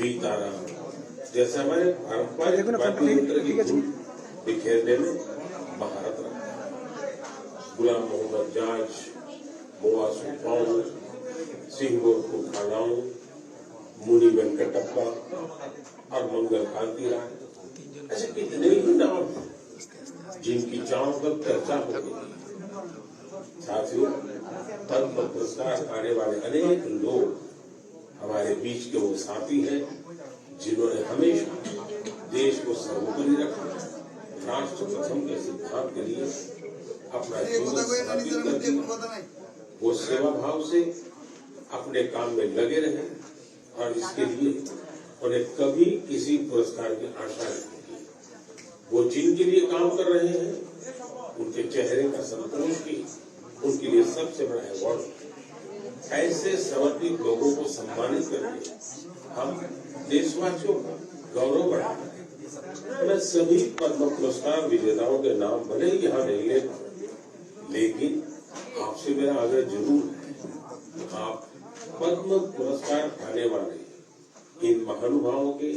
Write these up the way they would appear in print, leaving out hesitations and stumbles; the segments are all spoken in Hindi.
सीता राम जैसे हमारे पारंपरिक वाद्य यंत्र की धुन बिखेरने में महारत रखा। गुलाम मोहम्मद जाज, मोआ सुल्तान, सिंगोर को खानाऊ, मुनि वेंकटप्पा और मंगल कांति राय, ऐसे कितने ही नाम हैं जिनकी चारों तरफ चर्चा हो गई। साथियों, पद्म पुरस्कार पाने वाले अनेक लोग हमारे बीच के वो साथी हैं जिन्होंने हमेशा देश को सर्वोपरि रखा, राष्ट्र प्रथम के सिद्धांत के लिए अपना जीवन समर्पित कर दिया। वो सेवा भाव से अपने काम में लगे रहे और इसके लिए उन्हें कभी किसी पुरस्कार की आशा नहीं की। वो जिनके लिए काम कर रहे हैं उनके चेहरे का संतोष ही उनके लिए सबसे बड़ा अवार्ड। ऐसे समर्पित लोगों को सम्मानित करके हम देशवासियों का गौरव बढ़ाते। मैं सभी पद्म पुरस्कार विजेताओं के नाम भले ही यहाँ नहीं ले पाऊं, लेकिन आपसे मेरा आग्रह जरूर है, आप पद्म पुरस्कार पाने वाले इन महानुभावों के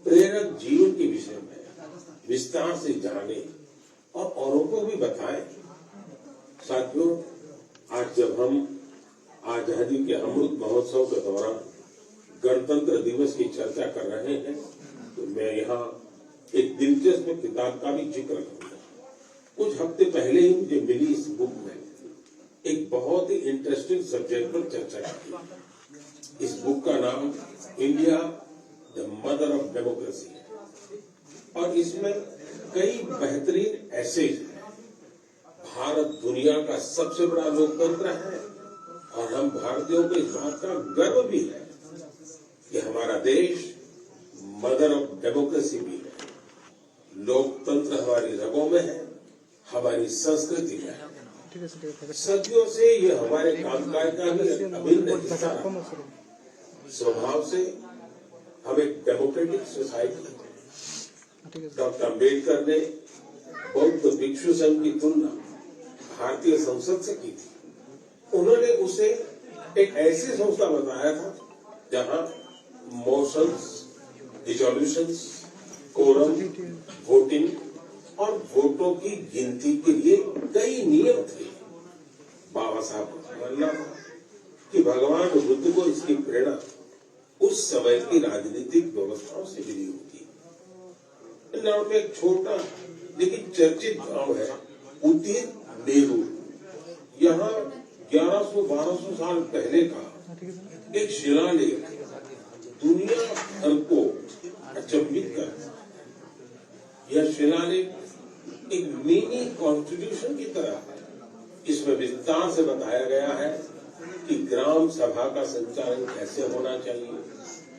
प्रेरक जीवन के विषय में विस्तार से जाने और औरों को भी बताएं। साथियों, आज जब हम आजादी के अमृत महोत्सव के दौरान गणतंत्र दिवस की चर्चा कर रहे हैं, तो मैं यहाँ एक दिलचस्प किताब का भी जिक्र करूंगा। कुछ हफ्ते पहले ही मुझे मिली इस बुक में एक बहुत ही इंटरेस्टिंग सब्जेक्ट पर चर्चा की। इस बुक का नाम India the mother of democracy है और इसमें कई बेहतरीन एसेज हैं। भारत दुनिया का सबसे बड़ा लोकतंत्र है और हम भारतीयों को इस बात का गर्व भी है कि हमारा देश मदर ऑफ डेमोक्रेसी भी है। लोकतंत्र हमारी रगों में है, हमारी संस्कृति में है। सदियों से ये हमारे कामकाज का भी अभिन्न हिस्सा है। स्वभाव से हम एक डेमोक्रेटिक सोसाइटी है। डॉक्टर अम्बेडकर ने बौद्ध भिक्षु संघ की तुलना भारतीय संसद से की थी। उन्होंने उसे एक ऐसी संस्था बताया था जहां मोशंस, डिसॉल्यूशंस, कोरम, वोटिंग और वोटों की गिनती के लिए कई नियम थे। बाबा साहब का मानना था कि भगवान बुद्ध को इसकी प्रेरणा उस समय की राजनीतिक व्यवस्थाओं से मिली होगी। इंदौर में एक छोटा लेकिन चर्चित गांव है उदीर नेहरू। यहाँ 1100-1200 साल पहले का एक शिलालेख दुनिया भर को अचंभित कर। यह शिलालेख एक मिनी कॉन्स्टिट्यूशन की तरह है। इसमें विस्तार से बताया गया है कि ग्राम सभा का संचालन कैसे होना चाहिए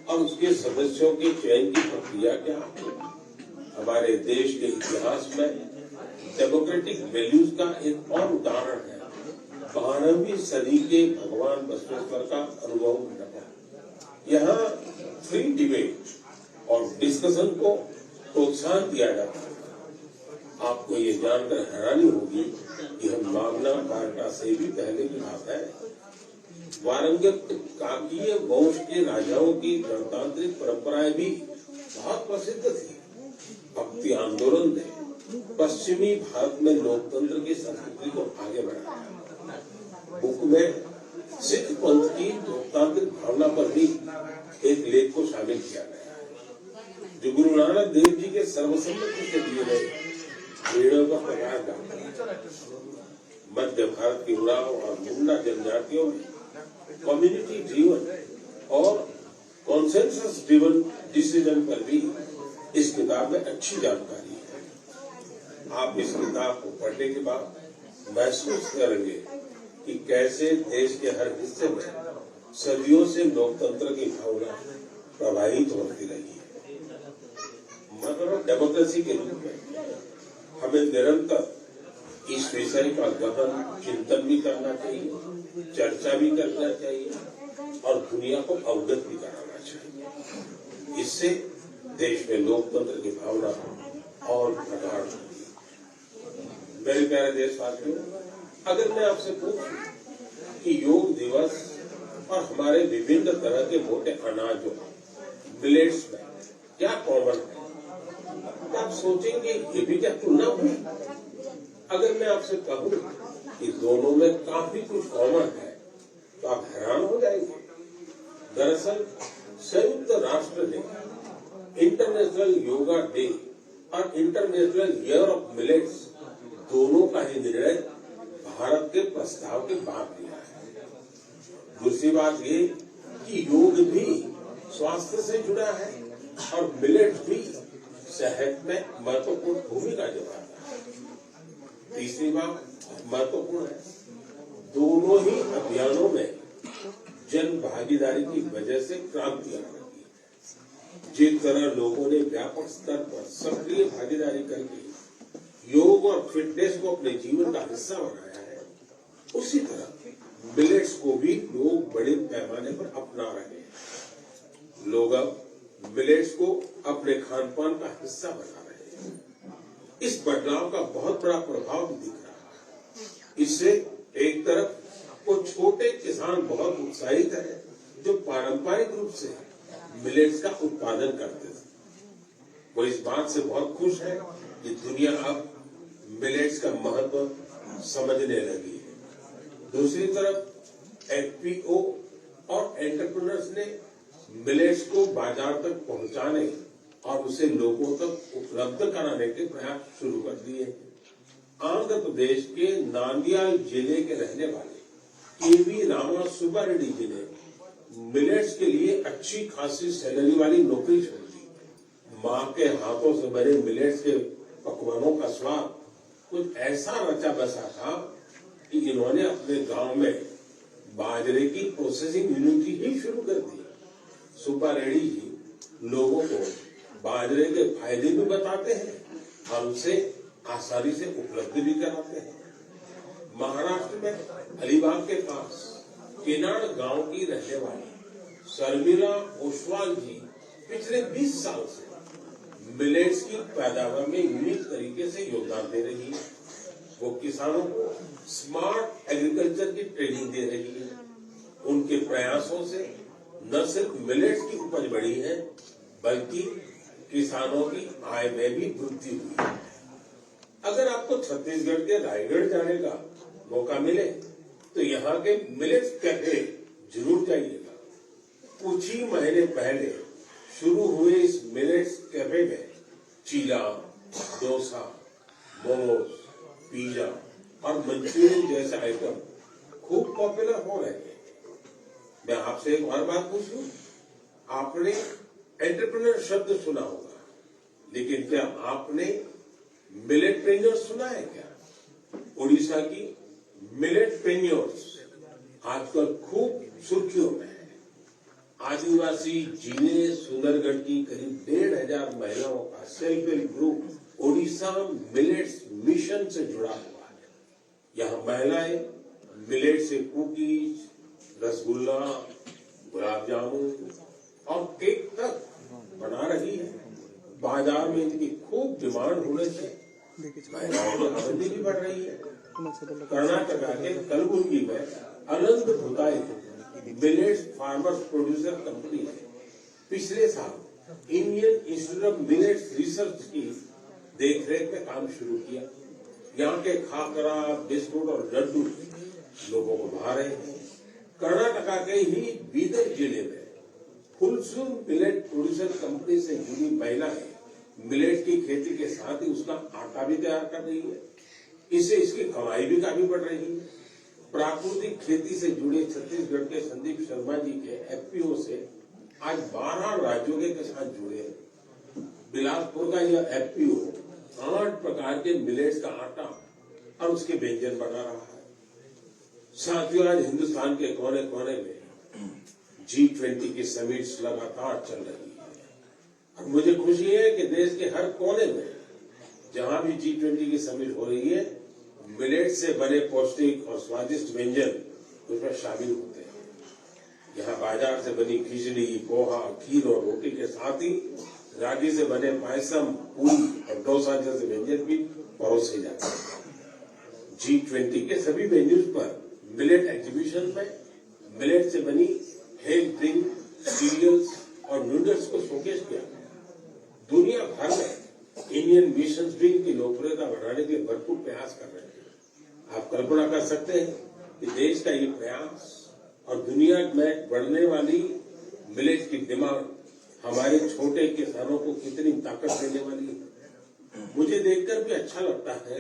और उसके सदस्यों के चयन की प्रक्रिया क्या है। हमारे देश के इतिहास में डेमोक्रेटिक वैल्यूज का एक और उदाहरण है 12वीं सदी के भगवान बसवेश्वर का अनुभव मंडप। यहाँ फ्री डिबेट और डिस्कशन को प्रोत्साहन दिया जाता है। आपको ये जानकर हैरानी होगी कि हम मागना कार्टा से भी पहले की बात है वारंगल काकीय वंश के राजाओं की गणतांत्रिक परंपराएं भी बहुत प्रसिद्ध थी। भक्ति आंदोलन ने पश्चिमी भारत में लोकतंत्र की संस्कृति को आगे बढ़ाया। बुक में सिख पंथ की लोकतांत्रिक भावना पर भी एक लेख को शामिल किया गया है जो गुरु नानक देव जी के सर्वसम्मति से दिए गए निर्णयों का प्रकाश डालता है। मध्य भारत की उराव और मुंडा जनजातियों में कम्युनिटी ड्रिवन और कॉन्सेंसस ड्रिवन डिसीजन पर भी इस किताब में अच्छी जानकारी है। आप इस किताब को पढ़ने के बाद महसूस करेंगे कि कैसे देश के हर हिस्से में सदियों से लोकतंत्र की भावना प्रवाहित होती रही है। मतलब डेमोक्रेसी के रूप में हमें निरंतर इस विषय का गहन चिंतन भी करना चाहिए, चर्चा भी करना चाहिए और दुनिया को अवगत भी कराना चाहिए। इससे देश में लोकतंत्र की भावना और प्रगाढ़ होगी। मेरे प्यारे देशवासियों, अगर मैं आपसे पूछूं कि योग दिवस और हमारे विभिन्न तरह के मोटे अनाजों मिलेट्स में क्या कॉमन है? आप सोचेंगे ये भी क्या तुलना हुई? अगर मैं आपसे कहूं कि दोनों में काफी कुछ कॉमन है तो आप हैरान हो जाएंगे। दरअसल संयुक्त राष्ट्र ने इंटरनेशनल योगा डे और इंटरनेशनल ईयर ऑफ मिलेट्स दोनों का ही निर्णय भारत के प्रस्ताव के बाद लिया है। दूसरी बात ये कि योग भी स्वास्थ्य से जुड़ा है और मिलेट भी सेहत में महत्वपूर्ण भूमिका निभाता है। तीसरी बात महत्वपूर्ण है, दोनों ही अभियानों में जन भागीदारी की वजह से क्रांति आ रही है। जिस तरह लोगों ने व्यापक स्तर पर सक्रिय भागीदारी करके योग और फिटनेस को अपने जीवन का हिस्सा बनाया है, उसी तरह मिलेट्स को भी लोग बड़े पैमाने पर अपना रहे हैं। लोग अब मिलेट्स को अपने खान पान का हिस्सा बना रहे हैं। इस बदलाव का बहुत बड़ा प्रभाव भी दिख रहा है। इससे एक तरफ वो छोटे किसान बहुत उत्साहित है जो पारंपरिक रूप से मिलेट्स का उत्पादन करते थे। वो इस बात से बहुत खुश है कि दुनिया अब मिलेट्स का महत्व समझने लगी है। दूसरी तरफ एफपीओ और एंटरप्रेन्योर्स ने मिलेट्स को बाजार तक पहुंचाने और उसे लोगों तक उपलब्ध कराने के प्रयास शुरू कर दिए। आंध्र प्रदेश के नांदियाल जिले के रहने वाले केवी रामा सुब्बा रेड्डी जी ने मिलेट्स के लिए अच्छी खासी सैलरी वाली नौकरी छोड़ दी। माँ के हाथों से बने मिलेट्स के पकवानों का स्वाद कुछ ऐसा रचा बसा था कि इन्होंने अपने गांव में बाजरे की प्रोसेसिंग यूनिट ही शुरू कर दी। सुब्बा रेड्डी जी लोगों को बाजरे के फायदे भी बताते हैं और उसे आसानी से उपलब्ध भी कराते हैं। महाराष्ट्र में अलीबाग के पास केनाड गांव की रहने वाली शर्मिला ओसवाल जी पिछले 20 साल से मिलेट्स की पैदावार में यूनिक तरीके से योगदान दे रही है। वो किसानों को स्मार्ट एग्रीकल्चर की ट्रेनिंग दे रही है। उनके प्रयासों से न सिर्फ मिलेट्स की उपज बढ़ी है बल्कि किसानों की आय में भी वृद्धि हुई है। अगर आपको छत्तीसगढ़ के रायगढ़ जाने का मौका मिले तो यहाँ के मिलेट्स कैफे जरूर जाइएगा। कुछ ही महीने पहले शुरू हुए इस मिलेट्स कैफे में चीला, डोसा, मोमोज, पिज्जा और मंचूरियन जैसे आइटम खूब पॉपुलर हो रहे हैं। मैं आपसे एक और बात पूछूं, आपने एंटरप्रेन्योर शब्द सुना होगा, लेकिन क्या आपने मिलेटप्रेन्योर सुना है क्या? उड़ीसा की मिलेटप्रेन्योर्स आजकल खूब सुर्खियों में है। आदिवासी जिले सुंदरगढ़ की करीब 1,500 महिलाओं का self help group Odisha millets mission से जुड़ा हुआ है। यहाँ महिलाएं मिलेट से कुकीज, रसगुल्ला, गुलाब जामुन और केक तक बना रही है। बाजार में इनकी खूब डिमांड होने से महिलाओं की आमदनी भी बढ़ रही है। कर्नाटक के कलबुर्गी में Anant Bhutai millets farmers producer company ने पिछले साल Indian Institute of Millets Research की देखरेख में काम शुरू किया। यहाँ के खाकरा, बिस्कुट और लड्डू लोगों को भा रहे हैं। कर्नाटका के ही बीदर जिले में फुलसूर मिलेट प्रोड्यूसर कंपनी से जुड़ी महिलाएं मिलेट की खेती के साथ ही उसका आटा भी तैयार कर रही है। इससे इसकी कमाई भी काफी बढ़ रही है। प्राकृतिक खेती से जुड़े छत्तीसगढ़ के संदीप शर्मा जी के एफपीओ से आज 12 राज्यों के किसान जुड़े हैं। बिलासपुर का यह एफपीओ 8 प्रकार के मिलेट्स का आटा और उसके व्यंजन बना रहा है। साथियों, आज हिंदुस्तान के कोने कोने में G20 की समिट्स लगातार चल रही है और मुझे खुशी है कि देश के हर कोने में जहां भी G20 की समिट हो रही है, मिलेट से बने पौष्टिक और स्वादिष्ट व्यंजन उसमें शामिल होते हैं। यहाँ बाजार से बनी खिचड़ी, पोहा, खीर और रोटी के साथ ही रागी से बने पायसम, पूरी और डोसा जैसे व्यंजन भी परोसे जाते हैं। G20 के सभी वेन्यूज पर मिलेट एग्जीबिशन में मिलेट से बनी हेल्थ ड्रिंक, सीरियल्स और नूडल्स को शोकेस किया गया। दुनिया भर में इंडियन मिशंस भी इनकी लोकप्रियता बढ़ाने के लिए भरपूर प्रयास कर रहे हैं। आप कल्पना कर सकते हैं कि देश का ये प्रयास और दुनिया में बढ़ने वाली मिलेट की डिमांड हमारे छोटे किसानों को कितनी ताकत देने वाली है। मुझे देखकर भी अच्छा लगता है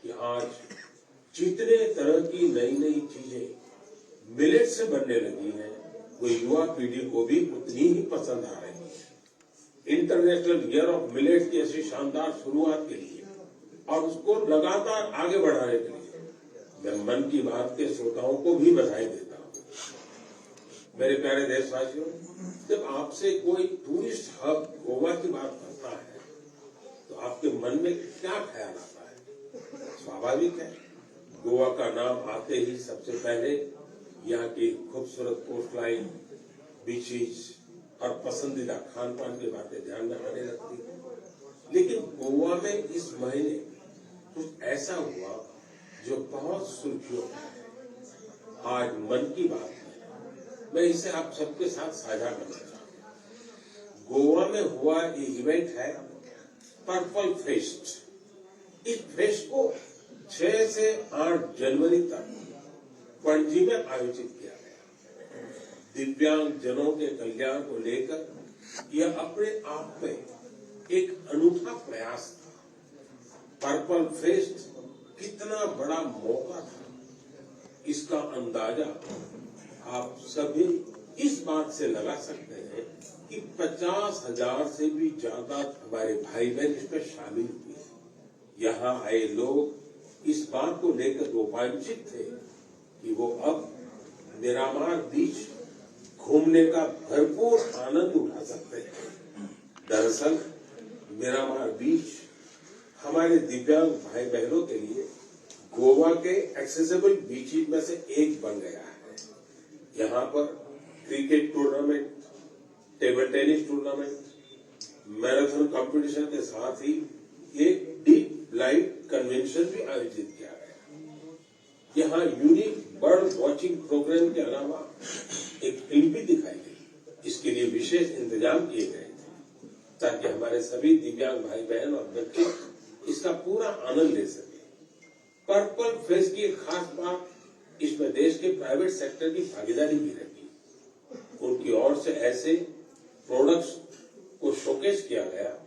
कि आज जितने तरह की नई नई चीजें मिलेट से बनने लगी हैं, वो युवा पीढ़ी को भी उतनी ही पसंद आ रही है। इंटरनेशनल ईयर ऑफ मिलेट की ऐसी शानदार शुरुआत के लिए और उसको लगातार आगे बढ़ाने के लिए मैं मन की बात के श्रोताओं को भी बधाई देता हूँ। मेरे प्यारे देशवासियों, जब आपसे कोई टूरिस्ट हब गोवा की बात करता है तो आपके मन में क्या ख्याल आता है? स्वाभाविक है, गोवा का नाम आते ही सबसे पहले यहाँ की खूबसूरत कोस्ट लाइन, बीचेस और पसंदीदा खान पान की बातें ध्यान में आने लगती है। लेकिन गोवा में इस महीने कुछ ऐसा हुआ जो बहुत सुर्खियों में है। आज मन की बात में मैं इसे आप सबके साथ साझा करना चाहता हूँ। गोवा में हुआ ये इवेंट है पर्पल फेस्ट। इस फेस्ट को 6 से 8 जनवरी तक पणजी में आयोजित किया गया। दिव्यांग जनों के कल्याण को लेकर यह अपने आप में एक अनूठा प्रयास था। पर्पल फेस्ट कितना बड़ा मौका था, इसका अंदाजा आप सभी इस बात से लगा सकते हैं कि 50,000 से भी ज्यादा हमारे भाई बहन इसमें शामिल हुए। यहाँ आए लोग इस बात को लेकर रोमांचित थे कि वो अब मिरामार बीच घूमने का भरपूर आनंद उठा सकते हैं। दरअसल मिरामार बीच हमारे दिव्यांग भाई बहनों के लिए गोवा के एक्सेसिबल बीचेस में से एक बन गया है। यहाँ पर cricket tournament, table tennis tournament, marathon competition के साथ ही एक डीप लाइट कन्वेंशन भी आयोजित किया गया। यहाँ यूनिक बर्ड वॉचिंग प्रोग्राम के अलावा एक फिल्म भी दिखाई गई। इसके लिए विशेष इंतजाम किए गए थे ताकि हमारे सभी दिव्यांग भाई बहन और बच्चे इसका पूरा आनंद ले सके। पर्पल फेस्ट की एक खास बात, इसमें देश के प्राइवेट सेक्टर की भागीदारी भी रही। उनकी ओर से ऐसे प्रोडक्ट्स को शोकेस किया गया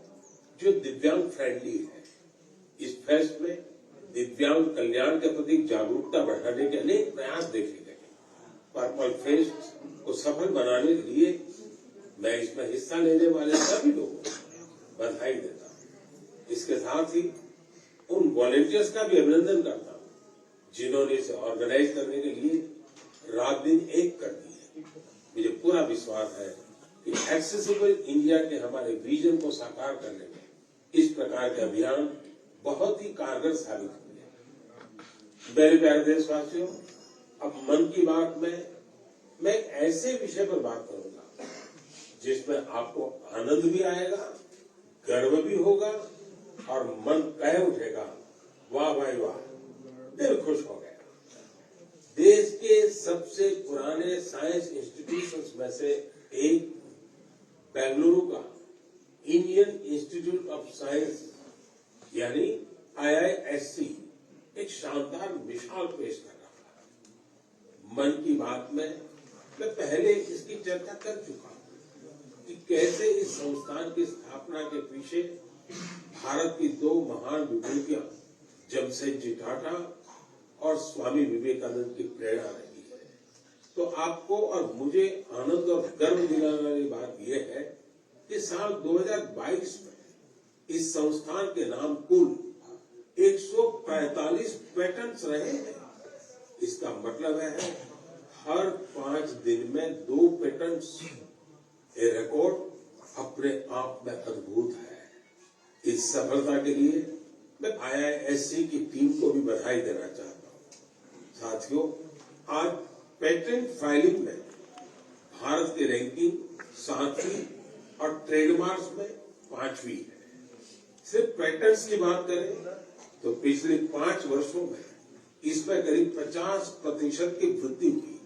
जो दिव्यांग फ्रेंडली है। इस फेस्ट में दिव्यांग कल्याण के प्रति जागरूकता बढ़ाने के अनेक प्रयास देखे गए। पर्पल फेस्ट को सफल बनाने के लिए मैं इसमें हिस्सा लेने वाले सभी लोगों को बधाई देता हूँ। इसके साथ ही उन वॉलेंटियर्स का भी अभिनंदन करता हूँ जिन्होंने इसे ऑर्गेनाइज करने के लिए रात दिन एक कर दी है। मुझे पूरा विश्वास है कि एक्सेसिबल इंडिया के हमारे विजन को साकार करने में इस प्रकार के अभियान बहुत ही कारगर साबित होंगे। मेरे प्यारे देशवासियों, अब मन की बात में मैं एक ऐसे विषय पर बात करूंगा जिसमें आपको आनंद भी आएगा, गर्व भी होगा और मन कह उठेगा, वाह भाई वाह, दिल खुश हो गया। देश के सबसे पुराने साइंस इंस्टीट्यूशंस में से एक बेंगलुरु का इंडियन इंस्टीट्यूट ऑफ साइंस यानी IISc एक शानदार मिसाल पेश कर रहा है। मन की बात में मैं पहले इसकी चर्चा कर चुका हूं कि कैसे इस संस्थान की स्थापना के पीछे भारत की 2 महान विभूतियां जमशेदजी टाटा और स्वामी विवेकानंद की प्रेरणा रही है। तो आपको और मुझे आनंद और गर्व दिलाने वाली बात यह है कि साल 2022 में इस संस्थान के नाम कुल 145 पेटेंट्स रहे हैं। इसका मतलब है हर 5 दिन में 2 पेटेंट्स। ये रिकॉर्ड अपने आप में अद्भुत है। इस सफलता के लिए मैं IISc की टीम को भी बधाई देना चाहता हूँ। साथियों, आज पेटेंट फाइलिंग में भारत की रैंकिंग 7वीं और ट्रेडमार्क्स में 5वीं है। सिर्फ पेटेंट्स की बात करें तो पिछले 5 वर्षों में इसमें करीब 50% की वृद्धि हुई।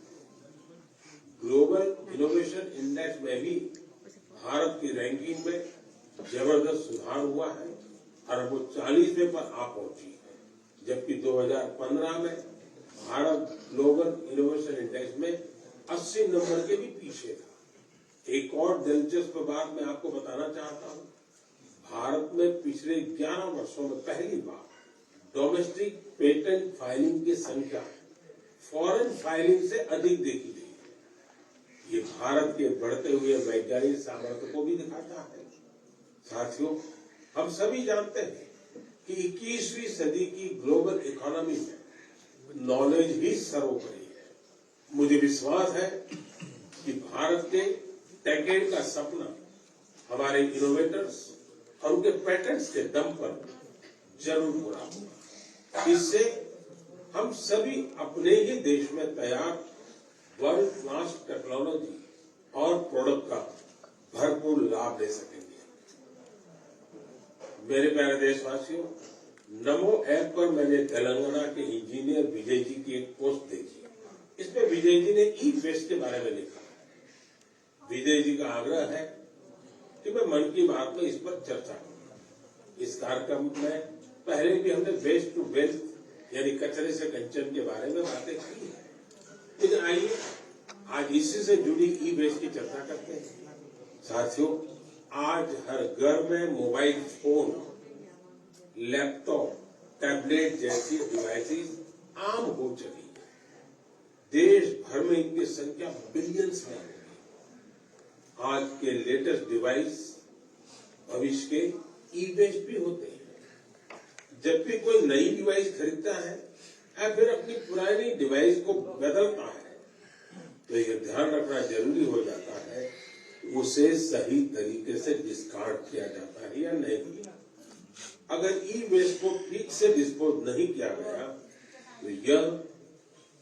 ग्लोबल इनोवेशन इंडेक्स में भी भारत की रैंकिंग में जबरदस्त सुधार हुआ है और वो 40वें पर आ पहुंची है, जबकि 2015 में भारत ग्लोबल इनोवेशन इंडेक्स में 80 नंबर के भी पीछे था। एक और दिलचस्प बात मैं आपको बताना चाहता हूं, भारत में पिछले 11 वर्षों में पहली बार डोमेस्टिक पेटेंट फाइलिंग की संख्या फॉरेन फाइलिंग से अधिक देखी गई है। ये भारत के बढ़ते हुए वैज्ञानिक सामर्थ्य को भी दिखाता है। साथियों, हम सभी जानते हैं कि 21वीं सदी की ग्लोबल इकोनॉमी में नॉलेज ही सर्वोपरि है। मुझे विश्वास है कि भारत के टेकेड का सपना हमारे इनोवेटर्स और उनके पेटेंट्स के दम पर जरूर पूरा होगा। इससे हम सभी अपने ही देश में तैयार वर्ल्ड क्लास टेक्नोलॉजी और प्रोडक्ट का भरपूर लाभ ले सकेंगे। मेरे प्यारे देशवासियों, नमो ऐप पर मैंने तेलंगाना के इंजीनियर विजय जी की एक पोस्ट देखी। इसमें विजय जी ने ई वेस्ट के बारे में लिखा है। विजय जी का आग्रह है कि मैं मन की बात में इस पर चर्चा करूं। इस कार्यक्रम में पहले भी हमने वेस्ट टू वेल्थ यानी कचरे से कंचन के बारे में बातें की है, लेकिन आइए आज इसी से जुड़ी ई वेस्ट की चर्चा करते हैं। साथियों, आज हर घर में मोबाइल फोन, लैपटॉप, टैबलेट जैसी डिवाइसेस आम हो चुकी है। देश भर में इनकी संख्या बिलियंस में है। आज के लेटेस्ट डिवाइस भविष्य के ई वेस्ट भी होते हैं। जब भी कोई नई डिवाइस खरीदता है या फिर अपनी पुरानी डिवाइस को बदलता है, तो यह ध्यान रखना जरूरी हो जाता है उसे सही तरीके से डिस्कार्ड किया जाता है या नहीं। अगर ई वेस्ट को ठीक से डिस्पोज नहीं किया गया तो यह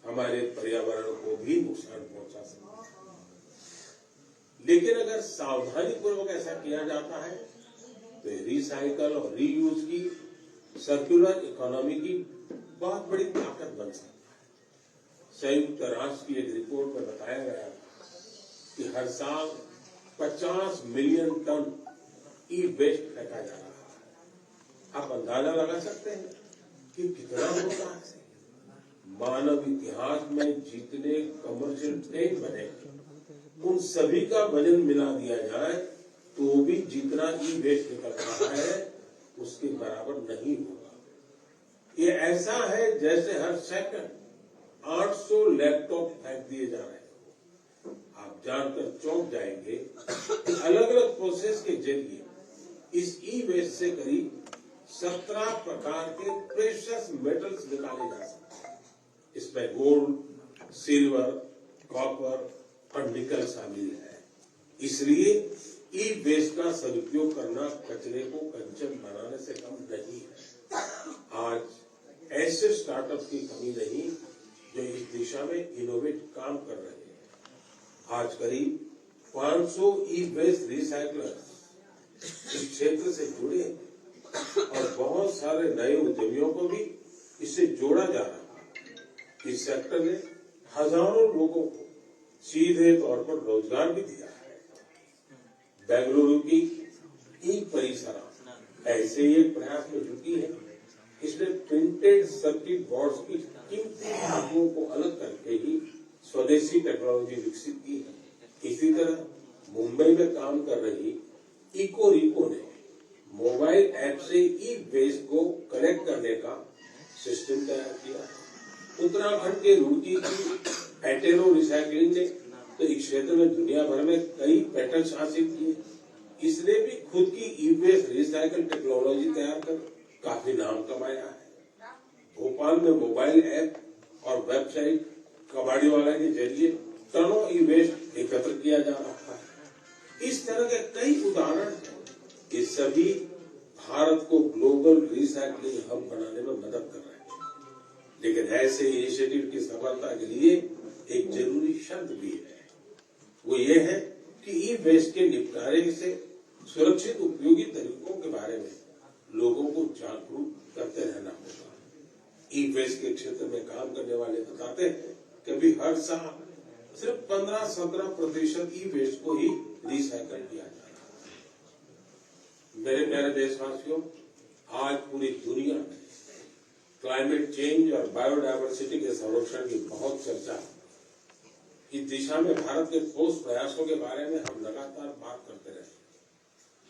हमारे पर्यावरण को भी नुकसान पहुंचा सकता है। लेकिन अगर सावधानी पूर्वक ऐसा किया जाता है तो रिसाइकल और रीयूज की सर्कुलर इकोनॉमी की बहुत बड़ी ताकत बन सकता है। संयुक्त राष्ट्र की एक रिपोर्ट में बताया गया कि हर साल 50 मिलियन टन ई वेस्ट फेंका जा रहा है। आप अंदाजा लगा सकते हैं कि कितना होता है। मानव इतिहास में जितने कमर्शियल ट्रेन बने उन सभी का वजन मिला दिया जाए तो भी जितना ई वेस्ट निकल रहा है उसके बराबर नहीं होगा। ये ऐसा है जैसे हर सेकंड 800 लैपटॉप फेंक दिए जा रहे हैं। आप जानकर चौंक जाएंगे कि अलग अलग प्रोसेस के जरिए इस ई वेस्ट से करीब 17 प्रकार के प्रेशियस मेटल्स निकाले जा सकते हैं। इसमें गोल्ड, सिल्वर, कॉपर और निकल शामिल है। इसलिए ई वेस्ट का सदुपयोग करना कचरे को कंचन बनाने से कम नहीं है। आज ऐसे स्टार्टअप की कमी नहीं जो इस दिशा में इनोवेट काम कर रहे हैं। आज करीब 500 ई वेस्ट रिसाइकलर्स इस क्षेत्र से जुड़े और बहुत सारे नए उद्यमियों को भी इससे जोड़ा जा रहा है। इस सेक्टर ने हजारों लोगों को सीधे तौर पर रोजगार भी दिया है। बेंगलुरु की ई परिसरा ऐसे ही एक प्रयास में जुटी है। इसने प्रिंटेड सर्किट बोर्ड्स की कीमती धातुओं को अलग करके ही स्वदेशी टेक्नोलॉजी विकसित की है। इसी तरह मुंबई में काम कर रही इको रिको ने मोबाइल ऐप से ई वेस्ट को कलेक्ट करने का सिस्टम तैयार किया। उत्तराखंड के रुड़की की एटेरो रिसाइकलिंग ने तो इस क्षेत्र में दुनिया भर में कई पेटेंट्स हासिल किए। इसने भी खुद की ई वेस्ट रिसाइकल टेक्नोलॉजी तैयार कर काफी नाम कमाया है। भोपाल में मोबाइल ऐप और वेबसाइट कबाड़ीवाला के जरिए टनों ई वेस्ट एकत्र किया जा रहा है। इस तरह के कई उदाहरण हैं। ये सभी भारत को ग्लोबल रिसाइकलिंग हब बनाने में मदद कर रहे हैं। लेकिन ऐसे इनिशिएटिव की सफलता के लिए एक जरूरी शर्त भी है। वो ये है कि ई वेस्ट के निपटारे से सुरक्षित उपयोगी तरीकों के बारे में लोगों को जागरूक करते रहना होगा। ई वेस्ट के क्षेत्र में काम करने वाले बताते हैं कि अभी हर साल सिर्फ 15-17% ई वेस्ट को ही रिसाइकल किया जा रहा है। मेरे प्यारे देशवासियों, आज पूरी दुनिया में क्लाइमेट चेंज और बायोडायवर्सिटी के संरक्षण की बहुत चर्चा है। इस दिशा में भारत के ठोस प्रयासों के बारे में हम लगातार बात करते रहे।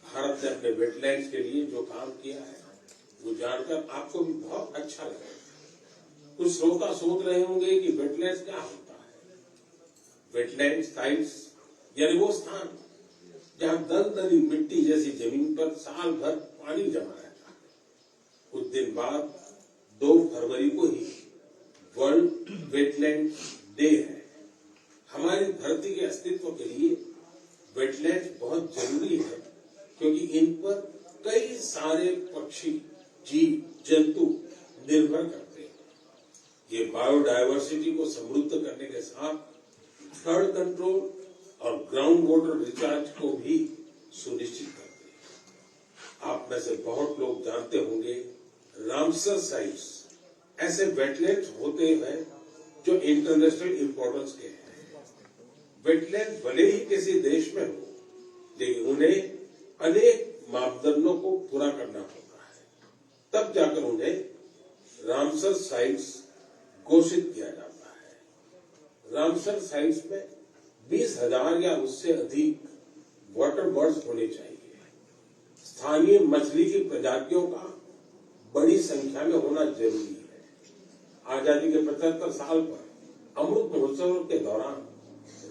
भारत ने अपने वेटलैंड्स के लिए जो काम किया है वो जानकर आपको भी बहुत अच्छा लगेगा। कुछ श्रोता सोच रहे होंगे कि वेटलैंड्स क्या होता है। वेटलैंड साइट्स यानी वो स्थान जहां दलदली मिट्टी जैसी जमीन पर साल भर पानी जमा रहता है। कुछ दिन बाद 2 फरवरी को ही वर्ल्ड वेटलैंड डे है। हमारी धरती के अस्तित्व के लिए वेटलैंड बहुत जरूरी है, क्योंकि इन पर कई सारे पक्षी, जीव जंतु निर्भर करते हैं। ये बायोडायवर्सिटी को समृद्ध करने के साथ फ्लड कंट्रोल और ग्राउंड वाटर रिचार्ज को भी सुनिश्चित करते हैं। आप में से बहुत लोग जानते होंगे रामसर साइट्स ऐसे वेटलैंड्स होते हैं जो इंटरनेशनल इंपॉर्टेंस के हैं। वेटलैंड भले ही किसी देश में हो, लेकिन उन्हें अनेक मापदंडों को पूरा करना होता है, तब जाकर उन्हें रामसर साइट्स घोषित किया जाता है। रामसर साइट्स में 20,000 या उससे अधिक वाटर बर्ड्स होने चाहिए। स्थानीय मछली की प्रजातियों का बड़ी संख्या में होना जरूरी है। आजादी के 75 साल पर अमृत महोत्सव के दौरान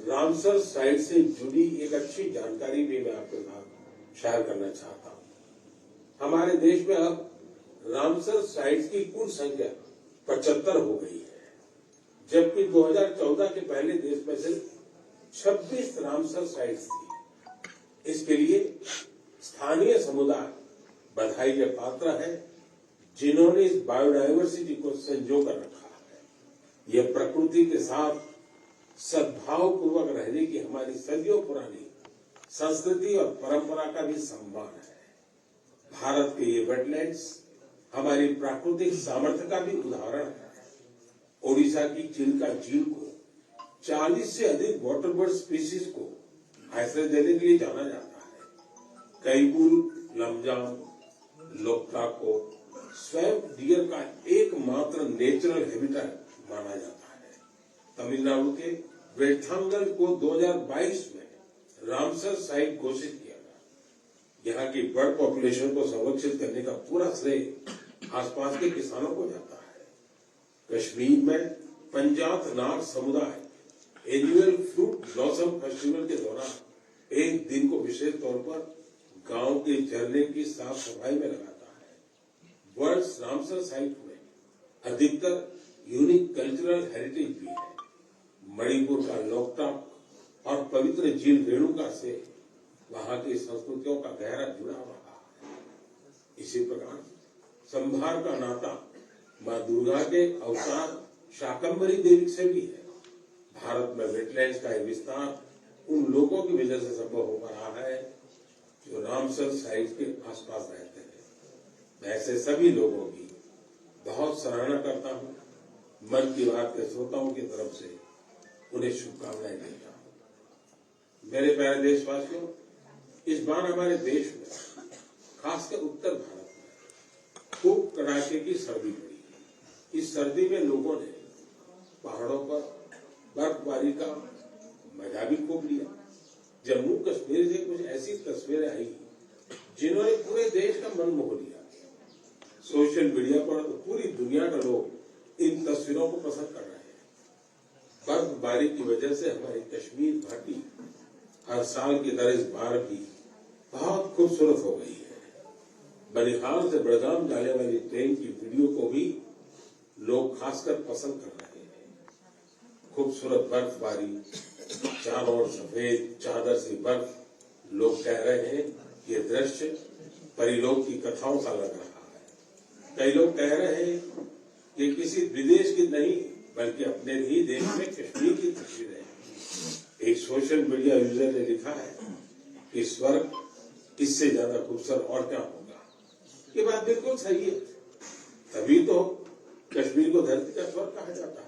रामसर साइट से जुड़ी एक अच्छी जानकारी भी मैं आपके साथ शेयर करना चाहता हूं। हमारे देश में अब रामसर साइट्स की कुल संख्या 75 हो गई है, जबकि 2014 के पहले देश में सिर्फ 26 रामसर साइट्स थी। इसके लिए स्थानीय समुदाय बधाई के पात्र है, जिन्होंने इस बायोडायवर्सिटी को संजो कर रखा है। यह प्रकृति के साथ सद्भाव पूर्वक रहने की हमारी सदियों पुरानी संस्कृति और परंपरा का भी सम्मान है। भारत के ये वेटलैंड्स हमारी प्राकृतिक सामर्थ्य का भी उदाहरण है। ओडिशा की चिल्का झील को 40 से अधिक वाटर बर्ड स्पीसीज को आश्रय देने के लिए जाना जाता है। कैबुल लमजाम लोकटाक को स्वयं डियर का एकमात्र नेचुरल हैबिटेट माना जाता है। तमिलनाडु के वेठांगल को 2022 में रामसर साइट घोषित किया गया। यहाँ की बर्ड पॉपुलेशन को संरक्षित करने का पूरा श्रेय आसपास के किसानों को जाता है। कश्मीर में पंजाब नाग समुदाय एनुअल फ्रूट ब्लॉसम फेस्टिवल के दौरान एक दिन को विशेष तौर पर गांव के झरने की साफ सफाई में लगाता है। वर्ल्ड रामसर साइट में अधिकतर यूनिक कल्चरल हेरिटेज भी है। मणिपुर का लोकटाक और पवित्र झील रेणुका से वहां की संस्कृतियों का गहरा जुड़ाव रहा है। इसी प्रकार संभार का नाता मां दुर्गा के अवतार शाकंभरी देवी से भी है। भारत में वेटलैंड्स का विस्तार उन लोगों की वजह से संभव हो पा रहा है जो रामसर साइट के आसपास रहते हैं। मैं ऐसे सभी लोगों की बहुत सराहना करता हूं। मन की बात के श्रोताओं की तरफ से उन्हें शुभकामनाएं देता हूं। मेरे प्यारे देशवासियों, इस बार हमारे देश में खासकर उत्तर भारत में खूब कड़ाके की सर्दी पड़ी। इस सर्दी में लोगों ने पहाड़ों पर बर्फबारी का मजा भी खूब लिया। जम्मू कश्मीर से कुछ ऐसी तस्वीरें आई जिन्होंने पूरे देश का मन मोह लिया। सोशल मीडिया पर तो पूरी दुनिया के लोग इन तस्वीरों को पसंद कर रहे हैं। बर्फबारी की वजह से हमारी कश्मीर घाटी हर साल की तरह इस बार भी बहुत खूबसूरत हो गई है। बनिहाल से बड़गाम जाने वाली ट्रेन की वीडियो को भी लोग खासकर पसंद कर रहे हैं। खूबसूरत बर्फबारी, चारों ओर सफेद चादर सी बर्फ, लोग कह रहे हैं ये दृश्य परिलोक की कथाओं सा लग रहा है। कई लोग कह रहे हैं कि किसी विदेश की नहीं बल्कि अपने ही देश में कश्मीर की तस्वीर है। एक सोशल मीडिया यूजर ने लिखा है कि स्वर्ग इससे ज्यादा खूबसूरत और क्या होगा। ये बात बिल्कुल सही है, तभी तो कश्मीर को धरती का स्वर्ग कहा जाता है।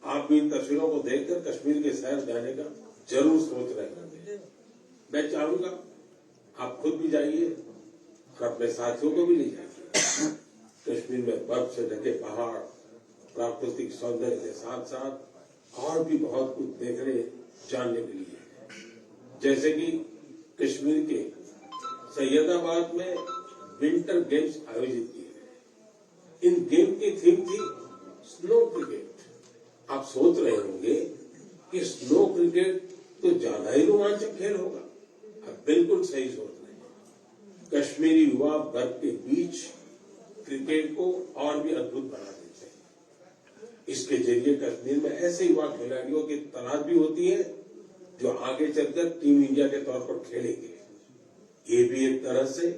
आप भी इन तस्वीरों को देखकर कश्मीर के शहर जाने का जरूर सोच रहे होंगे। मैं चाहूंगा आप खुद भी जाइए और अपने साथियों को भी ले जाइए। कश्मीर में बर्फ से ढके पहाड़, प्राकृतिक सौंदर्य के साथ साथ और भी बहुत कुछ देखने जानने के लिए है। जैसे कि कश्मीर के सैयदाबाद में विंटर गेम्स आयोजित किए गए। इन गेम की थीम थी स्नो क्रिकेट। आप सोच रहे होंगे कि स्नो क्रिकेट तो ज्यादा ही रोमांचक खेल होगा। आप बिल्कुल सही सोच रहे हैं। कश्मीरी युवा बर्फ के बीच क्रिकेट को और भी अद्भुत बना देते हैं। इसके जरिए कश्मीर में ऐसे युवा खिलाड़ियों की तलाश भी होती है जो आगे चलकर टीम इंडिया के तौर पर खेलेंगे। ये भी एक तरह से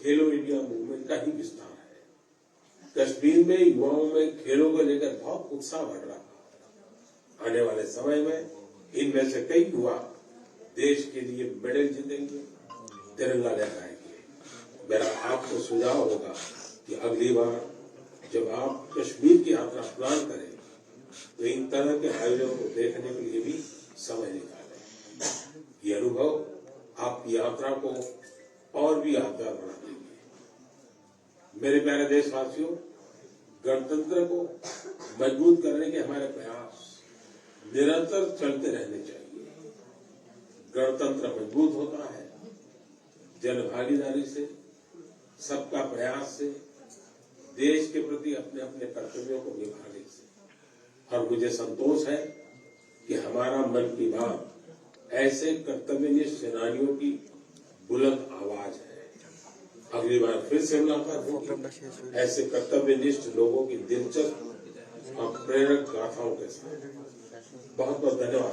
खेलो इंडिया मूवमेंट का ही विस्तार है। कश्मीर में युवाओं में खेलों को लेकर बहुत उत्साह बढ़ रहा है। आने वाले समय में इनमें से कई युवा देश के लिए मेडल जीतेंगे, तिरंगा लहराएंगे। मेरा आपको सुझाव होगा कि अगली बार जब आप कश्मीर की यात्रा प्लान करें तो इन तरह के आयोजनों को देखने के लिए भी समय निकालें। ये अनुभव आपकी यात्रा को और भी यादगार बना देंगे। मेरे प्यारे देशवासियों, गणतंत्र को मजबूत करने के हमारे प्रयास निरंतर चलते रहने चाहिए। गणतंत्र मजबूत होता है जन भागीदारी से, सबका प्रयास से, देश के प्रति अपने अपने कर्तव्यों को निभाने से। और मुझे संतोष है कि हमारा मन की बात ऐसे कर्तव्यनिष्ठ सेनानियों की बुलंद आवाज है। अगली बार फिर से मुलाकात होगी ऐसे कर्तव्यनिष्ठ लोगों की दिलचस्प और प्रेरक गाथाओं के साथ। बहुत बहुत धन्यवाद।